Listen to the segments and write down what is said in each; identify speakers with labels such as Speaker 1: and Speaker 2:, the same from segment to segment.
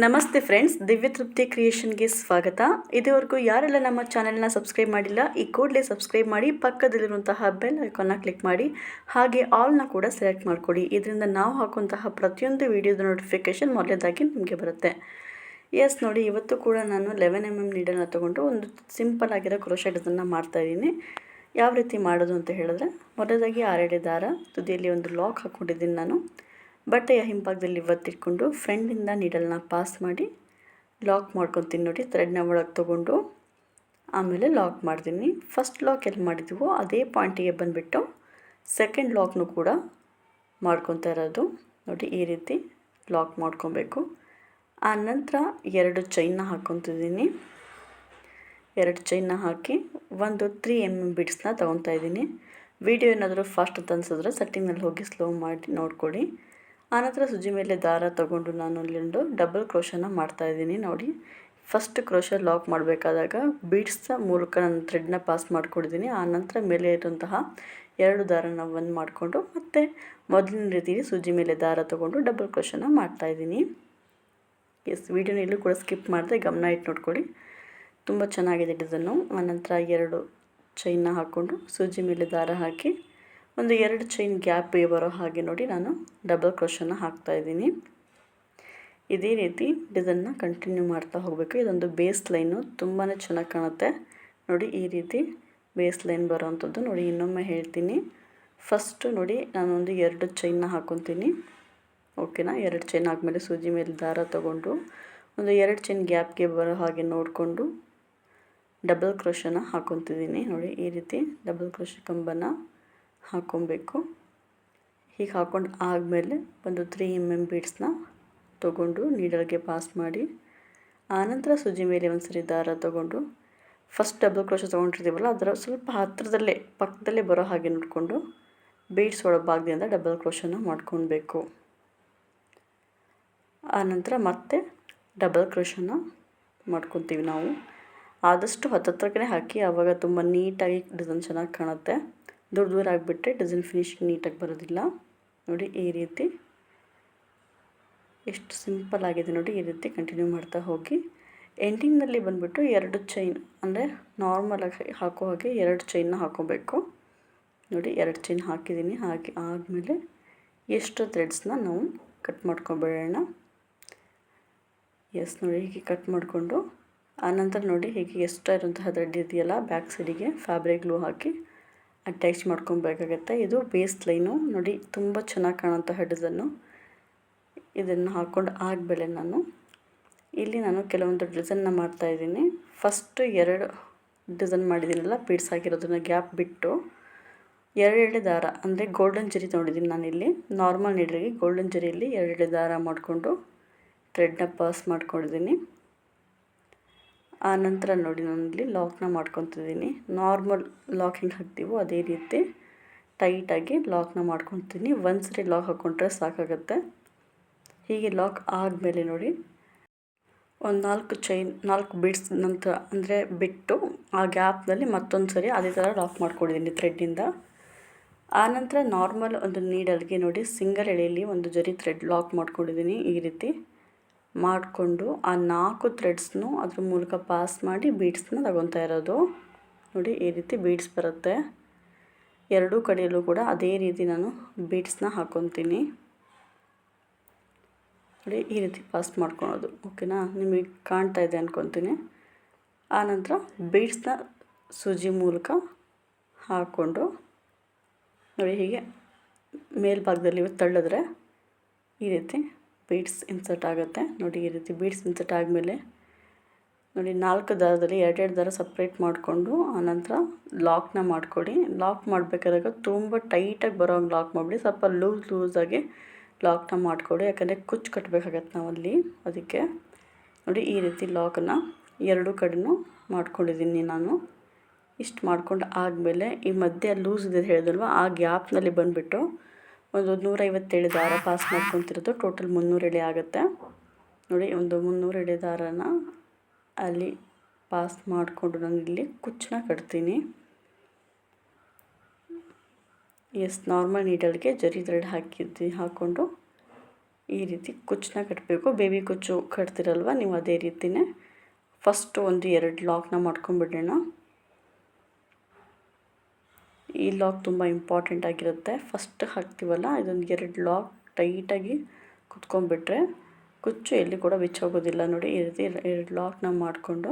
Speaker 1: ನಮಸ್ತೆ ಫ್ರೆಂಡ್ಸ್, ದಿವ್ಯ ತೃಪ್ತಿ ಕ್ರಿಯೇಷನ್ಗೆ ಸ್ವಾಗತ. ಇದುವರೆಗೂ ಯಾರೆಲ್ಲ ನಮ್ಮ ಚಾನೆಲ್ನ ಸಬ್ಸ್ಕ್ರೈಬ್ ಮಾಡಿಲ್ಲ, ಈ ಕೂಡಲೇ ಸಬ್ಸ್ಕ್ರೈಬ್ ಮಾಡಿ, ಪಕ್ಕದಲ್ಲಿರುವಂತಹ ಬೆಲ್ ಐಕಾನ್ನ ಕ್ಲಿಕ್ ಮಾಡಿ, ಹಾಗೆ ಆಲ್ನ ಕೂಡ ಸೆಲೆಕ್ಟ್ ಮಾಡಿಕೊಡಿ. ಇದರಿಂದ ನಾವು ಹಾಕುವಂತಹ ಪ್ರತಿಯೊಂದು ವಿಡಿಯೋದ ನೋಟಿಫಿಕೇಷನ್ ಮೊದಲೇದಾಗಿ ನಿಮಗೆ ಬರುತ್ತೆ. ಎಸ್ ನೋಡಿ, ಇವತ್ತು ಕೂಡ ನಾನು 11mm ನೀಡಲ್ನ ತೊಗೊಂಡು ಒಂದು ಸಿಂಪಲ್ ಆಗಿರೋ ಕ್ರೋಶೆ ಡಿಸೈನ್ನ ಮಾಡ್ತಾಯಿದ್ದೀನಿ. ಯಾವ ರೀತಿ ಮಾಡೋದು ಅಂತ ಹೇಳಿದ್ರೆ, ಮೊದಲಾಗಿ 6 ಎಳೆ ದಾರ, ತುದಿಯಲ್ಲಿ ಒಂದು ಲಾಕ್ ಹಾಕ್ಕೊಂಡಿದ್ದೀನಿ ನಾನು. ಬಟ್ಟೆಯ ಹಿಂಭಾಗದಲ್ಲಿ ಒತ್ತಿಟ್ಕೊಂಡು ಫ್ರಂಟಿಂದ ನೀಡಲ್ನ ಪಾಸ್ ಮಾಡಿ ಲಾಕ್ ಮಾಡ್ಕೊತೀನಿ. ನೋಡಿ, ಥ್ರೆಡ್ನ ಒಳಗೆ ತೊಗೊಂಡು ಆಮೇಲೆ ಲಾಕ್ ಮಾಡ್ತೀನಿ. ಫಸ್ಟ್ ಲಾಕ್ ಎಲ್ಲಿ ಮಾಡಿದ್ದೀವೋ ಅದೇ ಪಾಯಿಂಟಿಗೆ ಬಂದುಬಿಟ್ಟು ಸೆಕೆಂಡ್ ಲಾಕ್ನು ಕೂಡ ಮಾಡ್ಕೊತಾ ಇರೋದು. ನೋಡಿ, ಈ ರೀತಿ ಲಾಕ್ ಮಾಡ್ಕೊಬೇಕು. ಆ ನಂತರ 2 ಚೈನ್ನ ಹಾಕ್ಕೊತಿದ್ದೀನಿ. 2 ಚೈನ್ನ ಹಾಕಿ ಒಂದು 3mm ಬಿಡ್ಸ್ನ ತೊಗೊತಾ ಇದ್ದೀನಿ. ವಿಡಿಯೋ ಏನಾದರೂ ಫಾಸ್ಟ್ ಅಂತ ಅನಿಸಿದ್ರೆ ಸೆಟ್ಟಿಂಗ್ನಲ್ಲಿ ಹೋಗಿ ಸ್ಲೋ ಮಾಡಿ ನೋಡ್ಕೊಳ್ಳಿ. ಆನಂತರ ಸುಜಿ ಮೇಲೆ ದಾರ ತಗೊಂಡು ನಾನು ಅಲ್ಲೊಂದು ಡಬಲ್ ಕ್ರೋಶನ ಮಾಡ್ತಾಯಿದ್ದೀನಿ. ನೋಡಿ, ಫಸ್ಟ್ ಕ್ರೋಶ ಲಾಕ್ ಮಾಡಬೇಕಾದಾಗ ಬೀಡ್ಸ್ನ ಮೂಲಕ ನಾನು ಥ್ರೆಡ್ನ ಪಾಸ್ ಮಾಡ್ಕೊಂಡಿದ್ದೀನಿ. ಆನಂತರ ಮೇಲೆ ಇರುವಂತಹ 2 ದಾರನ ಒಂದು ಮಾಡಿಕೊಂಡು ಮತ್ತೆ ಮೊದಲಿನ ರೀತಿಯಲ್ಲಿ ಸುಜಿ ಮೇಲೆ ದಾರ ತಗೊಂಡು ಡಬಲ್ ಕ್ರೋಶನ ಮಾಡ್ತಾಯಿದ್ದೀನಿ. ಎಸ್, ವಿಡಿಯೋನ ಎಲ್ಲೂ ಕೂಡ ಸ್ಕಿಪ್ ಮಾಡಿದೆ, ಗಮನ ಇಟ್ಟು ನೋಡ್ಕೊಳ್ಳಿ. ತುಂಬ ಚೆನ್ನಾಗಿದೆ ಡಿಸೈನು. ಆನಂತರ 2 ಚೈನ್ನ ಹಾಕ್ಕೊಂಡು ಸೂಜಿ ಮೇಲೆ ದಾರ ಹಾಕಿ ಒಂದು 2 ಚೈನ್ ಗ್ಯಾಪ್ ಬರೋ ಹಾಗೆ ನೋಡಿ ನಾನು ಡಬಲ್ ಕ್ರೋಶನ ಹಾಕ್ತಾಯಿದ್ದೀನಿ. ಇದೇ ರೀತಿ ಡಿಸೈನ್ನ ಕಂಟಿನ್ಯೂ ಮಾಡ್ತಾ ಹೋಗಬೇಕು. ಇದೊಂದು ಬೇಸ್ ಲೈನು ತುಂಬಾ ಚೆನ್ನಾಗಿ ಕಾಣುತ್ತೆ. ನೋಡಿ, ಈ ರೀತಿ ಬೇಸ್ ಲೈನ್ ಬರೋ ಅಂಥದ್ದು. ನೋಡಿ, ಇನ್ನೊಮ್ಮೆ ಹೇಳ್ತೀನಿ. ಫಸ್ಟು ನೋಡಿ, ನಾನೊಂದು 2 ಚೈನ್ನ ಹಾಕ್ಕೊತೀನಿ. ಓಕೆನಾ? 2 ಚೈನ್ ಆದಮೇಲೆ ಸೂಜಿ ಮೇಲೆ ದಾರ ತೊಗೊಂಡು ಒಂದು 2 ಚೈನ್ ಗ್ಯಾಪ್ಗೆ ಬರೋ ಹಾಗೆ ನೋಡಿಕೊಂಡು ಡಬಲ್ ಕ್ರೋಶನ ಹಾಕ್ಕೊತಿದ್ದೀನಿ. ನೋಡಿ, ಈ ರೀತಿ ಡಬಲ್ ಕ್ರೋಶ ಕಂಬನ ಹಾಕ್ಕೊಬೇಕು. ಹೀಗೆ ಹಾಕ್ಕೊಂಡು ಆದಮೇಲೆ ಒಂದು 3mm ಬೀಡ್ಸ್ನ ತೊಗೊಂಡು ನೀಡಲ್ಗೆ ಪಾಸ್ ಮಾಡಿ, ಆನಂತರ ಸುಜಿ ಮೇಲೆ ಒಂದು ಸರಿ ದಾರ ತೊಗೊಂಡು ಫಸ್ಟ್ ಡಬಲ್ ಕ್ರೋಶ ತೊಗೊಂಡಿರ್ತೀವಲ್ಲ ಅದರ ಸ್ವಲ್ಪ ಹತ್ತಿರದಲ್ಲೇ ಪಕ್ಕದಲ್ಲೇ ಬರೋ ಹಾಗೆ ನೋಡಿಕೊಂಡು ಬೀಡ್ಸ್ ಒಳಭಾಗದಿಂದ ಡಬಲ್ ಕ್ರೋಶನ ಮಾಡ್ಕೊಳ್ಬೇಕು. ಆನಂತರ ಮತ್ತೆ ಡಬಲ್ ಕ್ರೋಶನ ಮಾಡ್ಕೊತೀವಿ. ನಾವು ಆದಷ್ಟು ಹತ್ತತ್ರಕ್ಕೆ ಹಾಕಿ, ಆವಾಗ ತುಂಬ ನೀಟಾಗಿ ಡಿಸೈನ್ ಚೆನ್ನಾಗಿ ಕಾಣುತ್ತೆ. ದೂರ ಆಗಿಬಿಟ್ರೆ ಡಿಸೈನ್ ಫಿನಿಶಿಂಗ್ ನೀಟಾಗಿ ಬರೋದಿಲ್ಲ. ನೋಡಿ, ಈ ರೀತಿ ಎಷ್ಟು ಸಿಂಪಲ್ ಆಗಿದೆ. ನೋಡಿ, ಈ ರೀತಿ ಕಂಟಿನ್ಯೂ ಮಾಡ್ತಾ ಹೋಗಿ ಎಂಡಿಂಗ್ನಲ್ಲಿ ಬಂದುಬಿಟ್ಟು 2 ಚೈನ್ ಅಂದರೆ ನಾರ್ಮಲಾಗಿ ಹಾಕೋ ಹಾಗೆ 2 ಚೈನ್ನ ಹಾಕ್ಕೋಬೇಕು. ನೋಡಿ, 2 ಚೈನ್ ಹಾಕಿದ್ದೀನಿ. ಹಾಗೆ ಆದಮೇಲೆ ಎಷ್ಟು ಥ್ರೆಡ್ಸ್ನ ನಾವು ಕಟ್ ಮಾಡ್ಕೊಬೇಡೋಣ. ಎಸ್, ನೋಡಿ, ಹೀಗೆ ಕಟ್ ಮಾಡಿಕೊಂಡು ಆನಂತರ ನೋಡಿ, ಹೀಗೆ ಎಕ್ಸ್ಟ್ರಾ ಇರುವಂತಹ ಥ್ರೆಡ್ ಇದೆಯಲ್ಲ ಬ್ಯಾಕ್ ಸೈಡಿಗೆ ಫ್ಯಾಬ್ರಿಕ್ ಗ್ಲೂ ಹಾಕಿ ಅಟ್ಯಾಚ್ ಮಾಡ್ಕೊಬೇಕಾಗತ್ತೆ. ಇದು ಬೇಸ್ ಲೈನು. ನೋಡಿ, ತುಂಬ ಚೆನ್ನಾಗಿ ಕಾಣುವಂತಹ ಡಿಸೈನು. ಇದನ್ನು ಹಾಕ್ಕೊಂಡು ಆದಮೇಲೆ ನಾನು ಕೆಲವೊಂದು ಡಿಸೈನ್ನ ಮಾಡ್ತಾಯಿದ್ದೀನಿ. ಫಸ್ಟ್ 2 ಡಿಸೈನ್ ಮಾಡಿದ್ದೀನಲ್ಲ ಬೀಡ್ಸ್ ಹಾಕಿರೋದನ್ನು ಗ್ಯಾಪ್ ಬಿಟ್ಟು 2 ಎಳೆ ದಾರ ಅಂದರೆ ಗೋಲ್ಡನ್ ಜರಿ ತೊಗೊಂಡಿದ್ದೀನಿ ನಾನಿಲ್ಲಿ. ನಾರ್ಮಲ್ ನೀಡಲಿಗೆ ಗೋಲ್ಡನ್ ಜರಿಯಲ್ಲಿ 2 ಎಳೆ ದಾರ ಮಾಡಿಕೊಂಡು ಥ್ರೆಡ್ನ ಪಾಸ್ ಮಾಡ್ಕೊಂಡಿದ್ದೀನಿ. ಆನಂತರ ನೋಡಿ, ನಾನಿಲ್ಲಿ ಲಾಕ್ನ ಮಾಡ್ಕೊತಿದ್ದೀನಿ. ನಾರ್ಮಲ್ ಲಾಕ್ ಹೆಂಗೆ ಹಾಕ್ತೀವೋ ಅದೇ ರೀತಿ ಟೈಟಾಗಿ ಲಾಕ್ನ ಮಾಡ್ಕೊತೀನಿ. ಒಂದು ಸರಿ ಲಾಕ್ ಹಾಕ್ಕೊಂಡ್ರೆ ಸಾಕಾಗುತ್ತೆ. ಹೀಗೆ ಲಾಕ್ ಆದಮೇಲೆ ನೋಡಿ, ಒಂದು 4 ಬೀಡ್ಸ್ ನಂತರ ಅಂದರೆ ಬಿಟ್ಟು ಆ ಗ್ಯಾಪ್ನಲ್ಲಿ ಮತ್ತೊಂದು ಸರಿ ಅದೇ ಥರ ಲಾಕ್ ಮಾಡ್ಕೊಂಡಿದ್ದೀನಿ ಥ್ರೆಡ್ಡಿಂದ. ಆನಂತರ ನಾರ್ಮಲ್ ಒಂದು ನೀಡಲ್ಗೆ ನೋಡಿ ಸಿಂಗಲ್ ಎಳೆಯಲ್ಲಿ ಒಂದು ಜರಿ ಥ್ರೆಡ್ ಲಾಕ್ ಮಾಡ್ಕೊಂಡಿದ್ದೀನಿ. ಈ ರೀತಿ ಮಾಡಿಕೊಂಡು ಆ 4 ಥ್ರೆಡ್ಸ್ನು ಅದ್ರ ಮೂಲಕ ಪಾಸ್ ಮಾಡಿ ಬೀಡ್ಸ್ನ ತಗೊತಾ ಇರೋದು. ನೋಡಿ, ಈ ರೀತಿ ಬೀಡ್ಸ್ ಬರುತ್ತೆ. 2 ಕಡೆಯಲ್ಲೂ ಕೂಡ ಅದೇ ರೀತಿ ನಾನು ಬೀಡ್ಸ್ನ ಹಾಕ್ಕೊತೀನಿ. ನೋಡಿ, ಈ ರೀತಿ ಪಾಸ್ ಮಾಡ್ಕೊಳೋದು. ಓಕೆನಾ? ನಿಮಗೆ ಕಾಣ್ತಾ ಇದೆ ಅಂದ್ಕೊತೀನಿ. ಆನಂತರ ಬೀಡ್ಸ್ನ ಸೂಜಿ ಮೂಲಕ ಹಾಕ್ಕೊಂಡು ನೋಡಿ, ಹೀಗೆ ಮೇಲ್ಭಾಗದಲ್ಲಿ ತಳ್ಳಿದ್ರೆ ಈ ರೀತಿ ಬೀಡ್ಸ್ ಇನ್ಸರ್ಟ್ ಆಗುತ್ತೆ. ನೋಡಿ, ಈ ರೀತಿ ಬೀಡ್ಸ್ ಇನ್ಸರ್ಟ್ ಆದಮೇಲೆ ನೋಡಿ 4 ದಾರದಲ್ಲಿ 2 ದಾರ ಸಪ್ರೇಟ್ ಮಾಡಿಕೊಂಡು ಆನಂತರ ಲಾಕ್ನ ಮಾಡಿಕೊಡಿ. ಲಾಕ್ ಮಾಡಬೇಕಾದಾಗ ತುಂಬ ಟೈಟಾಗಿ ಬರೋ ಹಂಗೆ ಲಾಕ್ ಮಾಡಿಬಿಡಿ. ಸ್ವಲ್ಪ ಲೂಸಾಗಿ ಲಾಕ್ನ ಮಾಡಿಕೊಡಿ, ಯಾಕಂದರೆ ಕುಚ್ಚು ಕಟ್ಟಬೇಕಾಗತ್ತೆ ನಾವಲ್ಲಿ. ಅದಕ್ಕೆ ನೋಡಿ, ಈ ರೀತಿ ಲಾಕನ್ನು 2 ಕಡೆನೂ ಮಾಡ್ಕೊಂಡಿದ್ದೀನಿ ನಾನು. ಇಷ್ಟು ಮಾಡ್ಕೊಂಡು ಆದಮೇಲೆ ಈ ಮಧ್ಯೆ ಲೂಸ್ ಇದೆ ಹೇಳಿದಲ್ವ, ಆ ಗ್ಯಾಪ್ನಲ್ಲಿ ಬಂದುಬಿಟ್ಟು ಒಂದು 157 ದಾರ ಪಾಸ್ ಮಾಡ್ಕೊತಿರೋದು. ಟೋಟಲ್ 300 ಎಳೆ ಆಗುತ್ತೆ. ನೋಡಿ, ಒಂದು 300 ಎಳೆ ದಾರನ ಅಲ್ಲಿ ಪಾಸ್ ಮಾಡಿಕೊಂಡು ನಾನು ಇಲ್ಲಿ ಕುಚ್ಚನ್ನ ಕಟ್ತೀನಿ. ಎಸ್, ನಾರ್ಮಲ್ ನೀಡಲ್ಗೆ ಜರಿ ಥ್ರೆಡ್ ಹಾಕ್ಕೊಂಡು ಈ ರೀತಿ ಕುಚ್ಚನ್ನ ಕಟ್ಟಬೇಕು. ಬೇಬಿ ಕುಚ್ಚು ಕಟ್ತಿರಲ್ವ ನೀವು ಅದೇ ರೀತಿಯೇ ಫಸ್ಟ್ ಒಂದು 2 ಲಾಕ್ನ ಮಾಡ್ಕೊಂಬಿಡೋಣ. ಈ ಲಾಕ್ ತುಂಬ ಇಂಪಾರ್ಟೆಂಟ್ ಆಗಿರುತ್ತೆ. ಫಸ್ಟ್ ಹಾಕ್ತೀವಲ್ಲ ಇದೊಂದು 2 ಲಾಕ್ ಟೈಟಾಗಿ ಕುತ್ಕೊಂಡ್ಬಿಟ್ರೆ ಕುಚ್ಚು ಎಲ್ಲಿ ಕೂಡ ಬಿಚ್ಚೋಗೋದಿಲ್ಲ. ನೋಡಿ ಈ ರೀತಿ 2 ಲಾಕ್ನ ಮಾಡಿಕೊಂಡು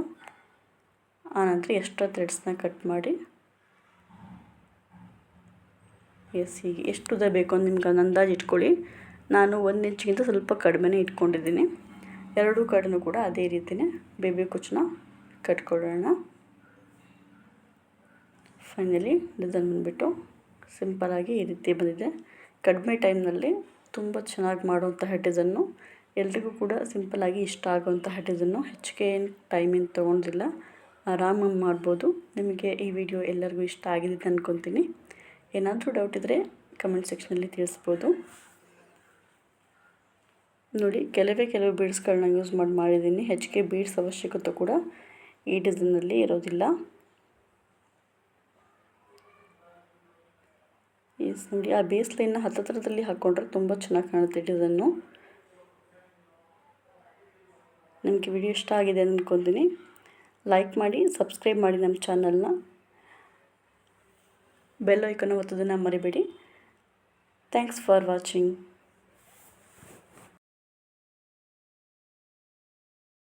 Speaker 1: ಆನಂತರ ಎಕ್ಸ್ಟ್ರಾ ಥ್ರೆಡ್ಸ್ನ ಕಟ್ ಮಾಡಿ ಹೀಗೆ ಎಷ್ಟು ಉದ್ದ ಬೇಕು ಅಂತ ನಿಮ್ಗೆ ಅಂದಾಜು ಇಟ್ಕೊಳ್ಳಿ. ನಾನು 1 ಇಂಚಿಗಿಂತ ಸ್ವಲ್ಪ ಕಡಿಮೆನೇ ಇಟ್ಕೊಂಡಿದ್ದೀನಿ. 2 ಕಡೆನೂ ಕೂಡ ಅದೇ ರೀತಿಯೇ ಬೇಬಿ ಕುಚ್ಚನ್ನ ಕಟ್ಕೊಳ್ಳೋಣ. ಫೈನಲಿ ಡಿಸೈನ್ ಬಂದುಬಿಟ್ಟು ಸಿಂಪಲಾಗಿ ಈ ರೀತಿ ಬಂದಿದೆ. ಕಡಿಮೆ ಟೈಮ್ನಲ್ಲಿ ತುಂಬ ಚೆನ್ನಾಗಿ ಮಾಡುವಂತಹ ಡಿಸೈನು, ಎಲ್ರಿಗೂ ಕೂಡ ಸಿಂಪಲಾಗಿ ಇಷ್ಟ ಆಗುವಂತಹ ಡಿಸೈನು. ಹೆಚ್ಚಿಗೆ ಏನು ಟೈಮಿಂಗ್ ತೊಗೊಂಡಿಲ್ಲ, ಆರಾಮಾಗಿ ಮಾಡ್ಬೋದು. ನಿಮಗೆ ಈ ವಿಡಿಯೋ ಎಲ್ಲರಿಗೂ ಇಷ್ಟ ಆಗಿದೆ ಅಂದ್ಕೊತೀನಿ. ಏನಾದರೂ ಡೌಟ್ ಇದ್ದರೆ ಕಮೆಂಟ್ ಸೆಕ್ಷನಲ್ಲಿ ತಿಳಿಸ್ಬೋದು. ನೋಡಿ ಕೆಲವು ಬೀಡ್ಸ್ಗಳನ್ನ ಯೂಸ್ ಮಾಡಿದ್ದೀನಿ. ಹೆಚ್ಚಿಗೆ ಬೀಡ್ಸ್ ಅವಶ್ಯಕತೆ ಕೂಡ ಈ ಡಿಸೈನಲ್ಲಿ ಇರೋದಿಲ್ಲ. ನೋಡಿ ಆ ಬೇಸ್ ಲೈನ್ನ ಹತ್ತಿರದಲ್ಲಿ ಹಾಕ್ಕೊಂಡ್ರೆ ತುಂಬ ಚೆನ್ನಾಗಿ ಕಾಣುತ್ತೆ ಡಿಸೈನು. ನಿಮಗೆ ವಿಡಿಯೋ ಇಷ್ಟ ಆಗಿದೆ ಅಂದ್ಕೊತೀನಿ. ಲೈಕ್ ಮಾಡಿ, ಸಬ್ಸ್ಕ್ರೈಬ್ ಮಾಡಿ ನಮ್ಮ ಚಾನಲ್ನ. ಬೆಲ್ ಐಕಾನ್ ಒತ್ತೋದನ್ನು ಮರಿಬೇಡಿ. Thanks for watching.